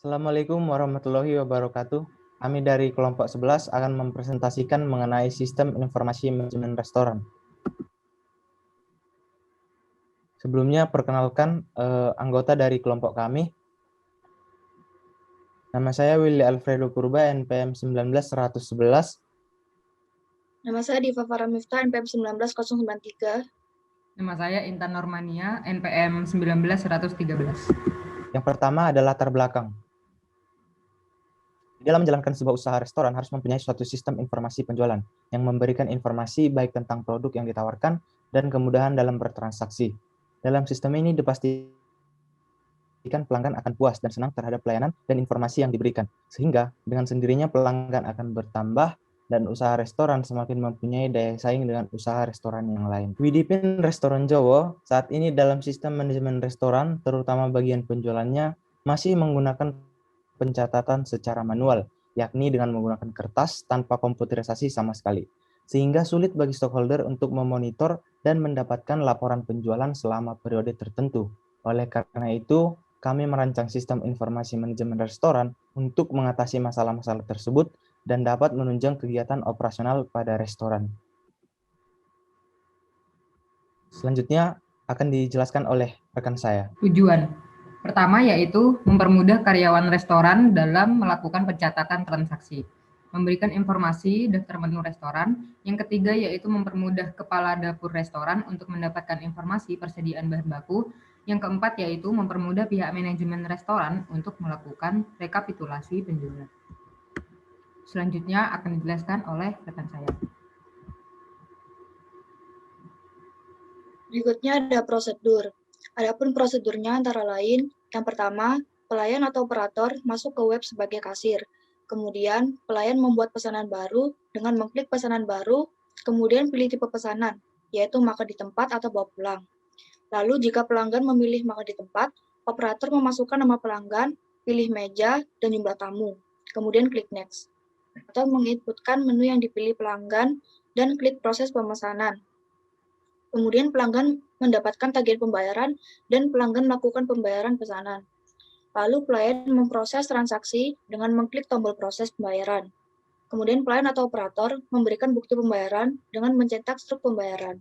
Assalamualaikum warahmatullahi wabarakatuh. Kami dari kelompok 11 akan mempresentasikan mengenai sistem informasi manajemen restoran. Sebelumnya perkenalkan anggota dari kelompok kami. Nama saya Willy Alfredo Purba, NPM 19111. Nama saya Diva Farah Miftah, NPM 19093. Nama saya Intan Normania, NPM 19113. Yang pertama adalah latar belakang. Dalam menjalankan sebuah usaha restoran harus mempunyai suatu sistem informasi penjualan yang memberikan informasi baik tentang produk yang ditawarkan dan kemudahan dalam bertransaksi. Dalam sistem ini dipastikan pelanggan akan puas dan senang terhadap pelayanan dan informasi yang diberikan, sehingga dengan sendirinya pelanggan akan bertambah dan usaha restoran semakin mempunyai daya saing dengan usaha restoran yang lain. Widipin Restoran Jowo saat ini dalam sistem manajemen restoran, terutama bagian penjualannya, masih menggunakan pencatatan secara manual, yakni dengan menggunakan kertas tanpa komputerisasi sama sekali, sehingga sulit bagi stakeholder untuk memonitor dan mendapatkan laporan penjualan selama periode tertentu. Oleh karena itu, kami merancang sistem informasi manajemen restoran untuk mengatasi masalah-masalah tersebut dan dapat menunjang kegiatan operasional pada restoran. Selanjutnya akan dijelaskan oleh rekan saya. Tujuan pertama yaitu mempermudah karyawan restoran dalam melakukan pencatatan transaksi, memberikan informasi daftar menu restoran. Yang ketiga yaitu mempermudah kepala dapur restoran untuk mendapatkan informasi persediaan bahan baku. Yang keempat yaitu mempermudah pihak manajemen restoran untuk melakukan rekapitulasi penjualan. Selanjutnya akan dijelaskan oleh rekan saya. Berikutnya ada prosedur. Adapun prosedurnya antara lain, yang pertama, pelayan atau operator masuk ke web sebagai kasir. Kemudian, pelayan membuat pesanan baru dengan mengklik pesanan baru, kemudian pilih tipe pesanan, yaitu makan di tempat atau bawa pulang. Lalu, jika pelanggan memilih makan di tempat, operator memasukkan nama pelanggan, pilih meja, dan jumlah tamu. Kemudian klik next. Atau menginputkan menu yang dipilih pelanggan dan klik proses pemesanan. Kemudian pelanggan mendapatkan tagihan pembayaran dan pelanggan melakukan pembayaran pesanan. Lalu pelayan memproses transaksi dengan mengklik tombol proses pembayaran. Kemudian pelayan atau operator memberikan bukti pembayaran dengan mencetak struk pembayaran.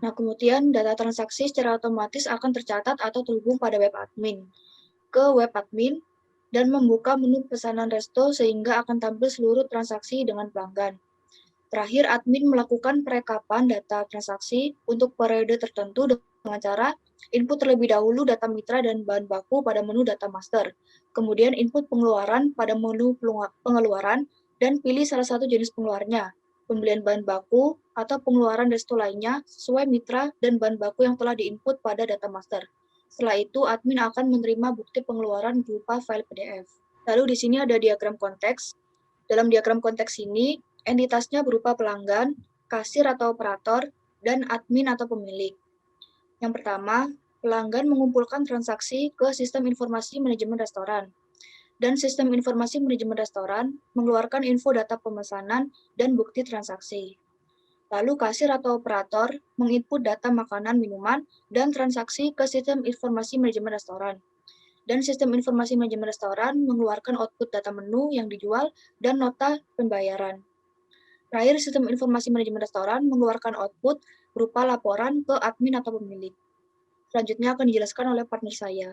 Nah, kemudian data transaksi secara otomatis akan tercatat atau terhubung pada web admin. Ke web admin dan membuka menu pesanan resto sehingga akan tampil seluruh transaksi dengan pelanggan. Terakhir, admin melakukan perekapan data transaksi untuk periode tertentu dengan cara input terlebih dahulu data mitra dan bahan baku pada menu data master, kemudian input pengeluaran pada menu pengeluaran, dan pilih salah satu jenis pengeluarnya, pembelian bahan baku atau pengeluaran resto lainnya sesuai mitra dan bahan baku yang telah diinput pada data master. Setelah itu, admin akan menerima bukti pengeluaran berupa file PDF. Lalu di sini ada diagram konteks. Dalam diagram konteks ini, entitasnya berupa pelanggan, kasir atau operator, dan admin atau pemilik. Yang pertama, pelanggan mengumpulkan transaksi ke sistem informasi manajemen restoran. Dan sistem informasi manajemen restoran mengeluarkan info data pemesanan dan bukti transaksi. Lalu kasir atau operator menginput data makanan, minuman, dan transaksi ke sistem informasi manajemen restoran. Dan sistem informasi manajemen restoran mengeluarkan output data menu yang dijual dan nota pembayaran. Terakhir, sistem informasi manajemen restoran mengeluarkan output berupa laporan ke admin atau pemilik. Selanjutnya akan dijelaskan oleh partner saya.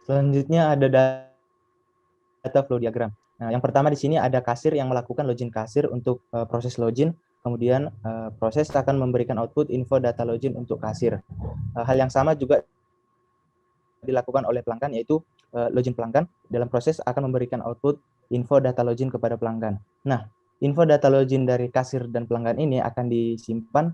Selanjutnya ada data flow diagram. Nah, yang pertama di sini ada kasir yang melakukan login kasir untuk proses login, kemudian proses akan memberikan output info data login untuk kasir. Hal yang sama juga dilakukan oleh pelanggan, yaitu login pelanggan dalam proses akan memberikan output info data login kepada pelanggan. Nah, info data login dari kasir dan pelanggan ini akan disimpan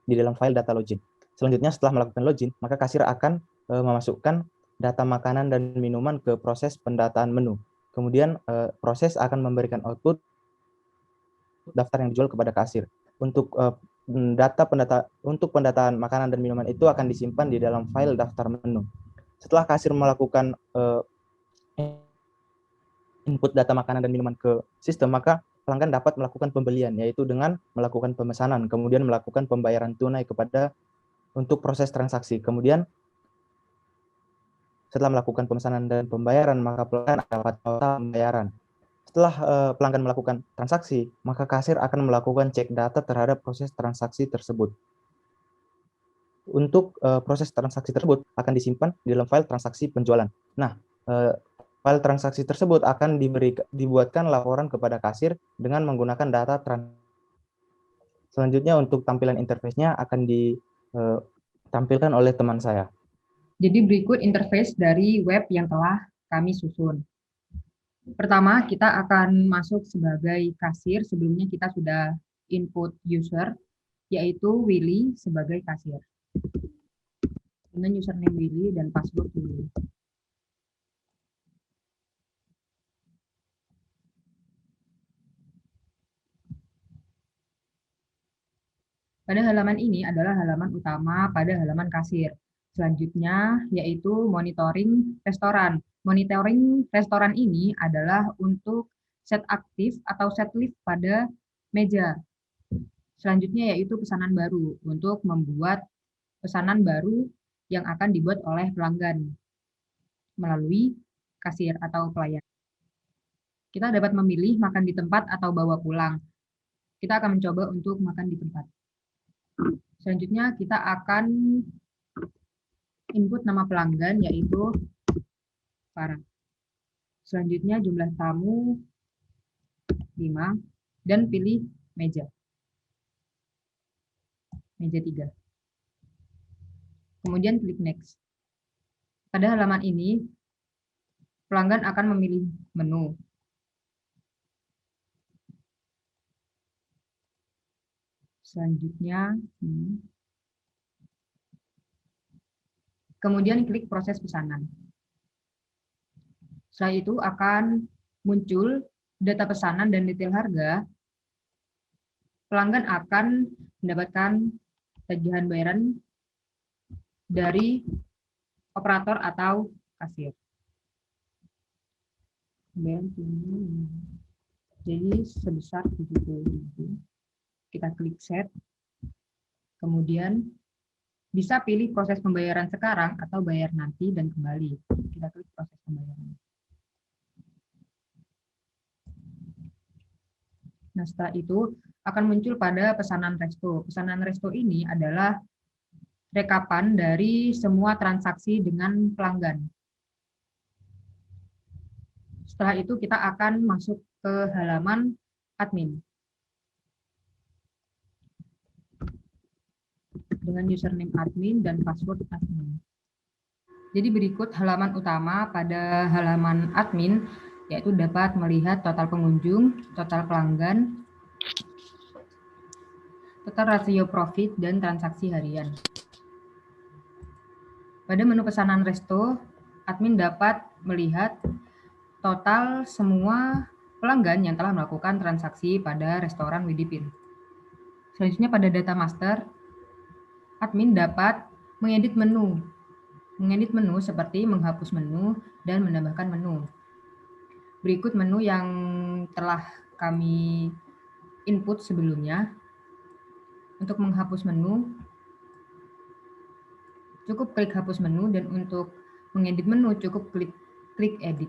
di dalam file data login. Selanjutnya setelah melakukan login, maka kasir akan memasukkan data makanan dan minuman ke proses pendataan menu. Kemudian proses akan memberikan output daftar yang dijual kepada kasir. Untuk pendataan makanan dan minuman itu akan disimpan di dalam file daftar menu. Setelah kasir melakukan input data makanan dan minuman ke sistem, maka pelanggan dapat melakukan pembelian, yaitu dengan melakukan pemesanan, kemudian melakukan pembayaran tunai kepada untuk proses transaksi. Kemudian Setelah melakukan pemesanan dan pembayaran, maka pelanggan dapat total pembayaran. Setelah pelanggan melakukan transaksi, maka kasir akan melakukan cek data terhadap proses transaksi tersebut. Untuk proses transaksi tersebut akan disimpan di dalam file transaksi penjualan. Nah, file transaksi tersebut akan dibuatkan laporan kepada kasir dengan menggunakan data Selanjutnya untuk tampilan interface-nya akan ditampilkan oleh teman saya. Jadi berikut interface dari web yang telah kami susun. Pertama, kita akan masuk sebagai kasir. Sebelumnya kita sudah input user, yaitu Willy sebagai kasir. Dengan username Willy dan password Willy. Pada halaman ini adalah halaman utama pada halaman kasir. Selanjutnya yaitu monitoring restoran. Monitoring restoran ini adalah untuk set aktif atau set list pada meja. Selanjutnya yaitu pesanan baru, untuk membuat pesanan baru yang akan dibuat oleh pelanggan melalui kasir atau pelayan. Kita dapat memilih makan di tempat atau bawa pulang. Kita akan mencoba untuk makan di tempat. Selanjutnya kita akan input nama pelanggan yaitu Farah. Selanjutnya jumlah tamu 5 dan pilih meja. Meja 3. Kemudian klik next. Pada halaman ini pelanggan akan memilih menu. Selanjutnya kemudian klik proses pesanan. Setelah itu akan muncul data pesanan dan detail harga. Pelanggan akan mendapatkan tagihan bayaran dari operator atau kasir. Jadi sebesar 70.000. Kita klik set. Kemudian bisa pilih proses pembayaran sekarang atau bayar nanti dan kembali. Kita klik proses pembayaran. Nah, setelah itu akan muncul pada pesanan resto. Pesanan resto ini adalah rekapan dari semua transaksi dengan pelanggan. Setelah itu kita akan masuk ke halaman admin. Dengan username admin dan password admin. Jadi berikut halaman utama pada halaman admin, yaitu dapat melihat total pengunjung, total pelanggan, total rasio profit, dan transaksi harian. Pada menu pesanan resto, admin dapat melihat total semua pelanggan yang telah melakukan transaksi pada restoran Widipin. Selanjutnya pada data master, admin dapat mengedit menu. Mengedit menu seperti menghapus menu dan menambahkan menu. Berikut menu yang telah kami input sebelumnya. Untuk menghapus menu, cukup klik hapus menu, dan untuk mengedit menu cukup klik edit.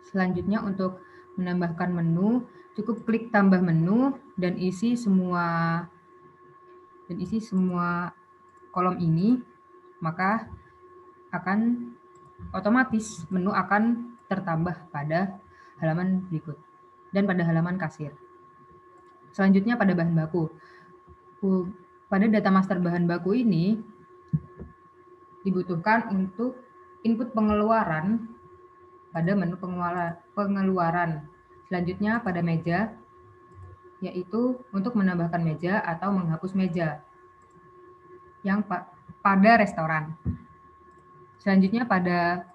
Selanjutnya untuk menambahkan menu, cukup klik tambah menu dan isi semua kolom ini, maka akan otomatis menu akan tertambah pada halaman berikut dan pada halaman kasir. Selanjutnya pada bahan baku. Pada data master bahan baku ini dibutuhkan untuk input pengeluaran pada menu pengeluaran. Selanjutnya pada meja, yaitu untuk menambahkan meja atau menghapus meja yang pada restoran. Selanjutnya pada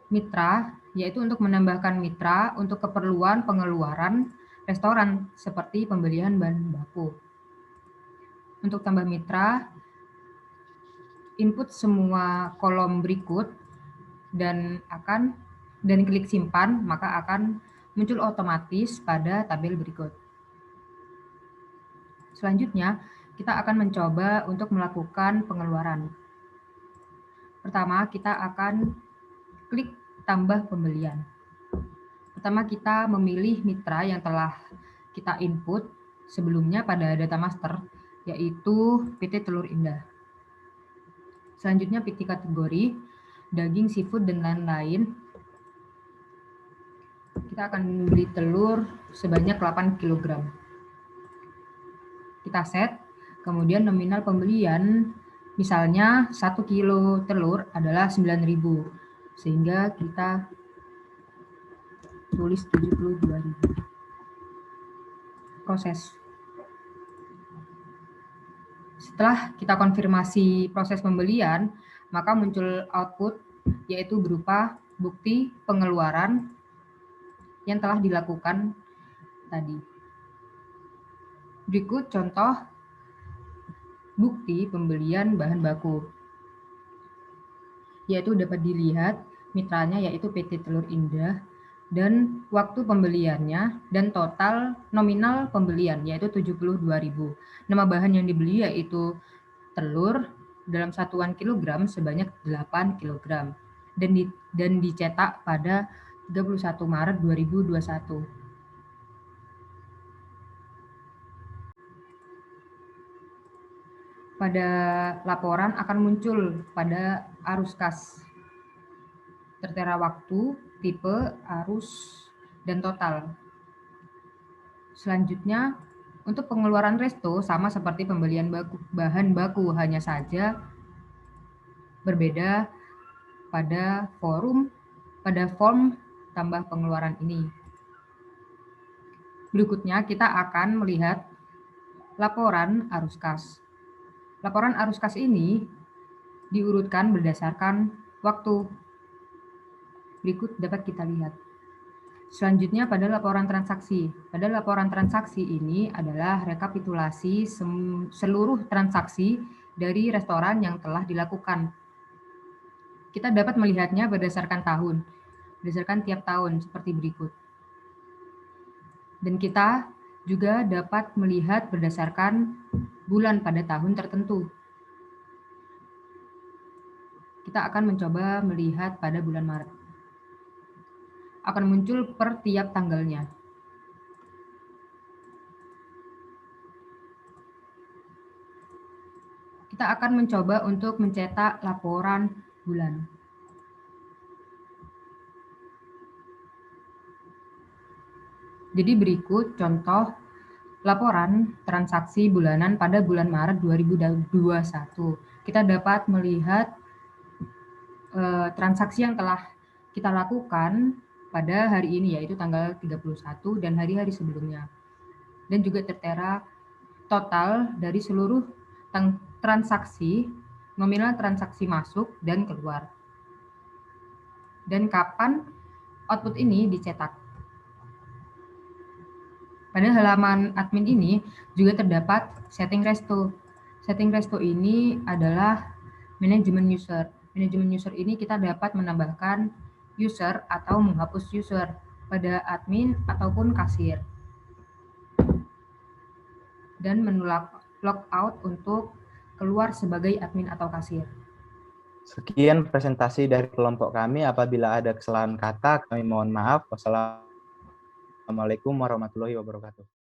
mitra, yaitu untuk menambahkan mitra untuk keperluan pengeluaran restoran seperti pembelian bahan baku. Untuk tambah mitra, input semua kolom berikut dan klik simpan, maka akan muncul otomatis pada tabel berikut. Selanjutnya, kita akan mencoba untuk melakukan pengeluaran. Pertama, kita akan klik tambah pembelian. Pertama, kita memilih mitra yang telah kita input sebelumnya pada data master, yaitu PT Telur Indah. Selanjutnya pilih kategori, daging, seafood, dan lain-lain. Kita akan beli telur sebanyak 8 kg. Kita set, kemudian nominal pembelian, misalnya 1 kilo telur adalah 9.000, sehingga kita tulis 72.000. Proses. Setelah kita konfirmasi proses pembelian, maka muncul output, yaitu berupa bukti pengeluaran yang telah dilakukan tadi. Berikut contoh bukti pembelian bahan baku, yaitu dapat dilihat mitranya yaitu PT Telur Indah, dan waktu pembeliannya, dan total nominal pembelian yaitu 72.000. Nama bahan yang dibeli yaitu telur dalam satuan kilogram sebanyak 8 kg dan dicetak pada 31 Maret 2021. Pada laporan akan muncul pada arus kas, tertera waktu, tipe, arus, dan total. Selanjutnya, untuk pengeluaran resto sama seperti pembelian bahan baku, hanya saja berbeda pada form tambah pengeluaran ini. Berikutnya kita akan melihat laporan arus kas. Laporan arus kas ini diurutkan berdasarkan waktu. Berikut dapat kita lihat. Selanjutnya pada laporan transaksi. Pada laporan transaksi ini adalah rekapitulasi seluruh transaksi dari restoran yang telah dilakukan. Kita dapat melihatnya berdasarkan tahun, berdasarkan tiap tahun seperti berikut. Dan kita juga dapat melihat berdasarkan bulan pada tahun tertentu. Kita akan mencoba melihat pada bulan Maret. Akan muncul per tiap tanggalnya. Kita akan mencoba untuk mencetak laporan bulan. Jadi berikut contoh laporan transaksi bulanan pada bulan Maret 2021. Kita dapat melihat transaksi yang telah kita lakukan pada hari ini, yaitu tanggal 31 dan hari-hari sebelumnya. Dan juga tertera total dari seluruh transaksi, nominal transaksi masuk dan keluar. Dan kapan output ini dicetak. Pada halaman admin ini juga terdapat setting resto. Setting resto ini adalah manajemen user. Manajemen user ini kita dapat menambahkan user atau menghapus user pada admin ataupun kasir. Dan menu logout untuk keluar sebagai admin atau kasir. Sekian presentasi dari kelompok kami. Apabila ada kesalahan kata, kami mohon maaf. Wassalamualaikum warahmatullahi wabarakatuh.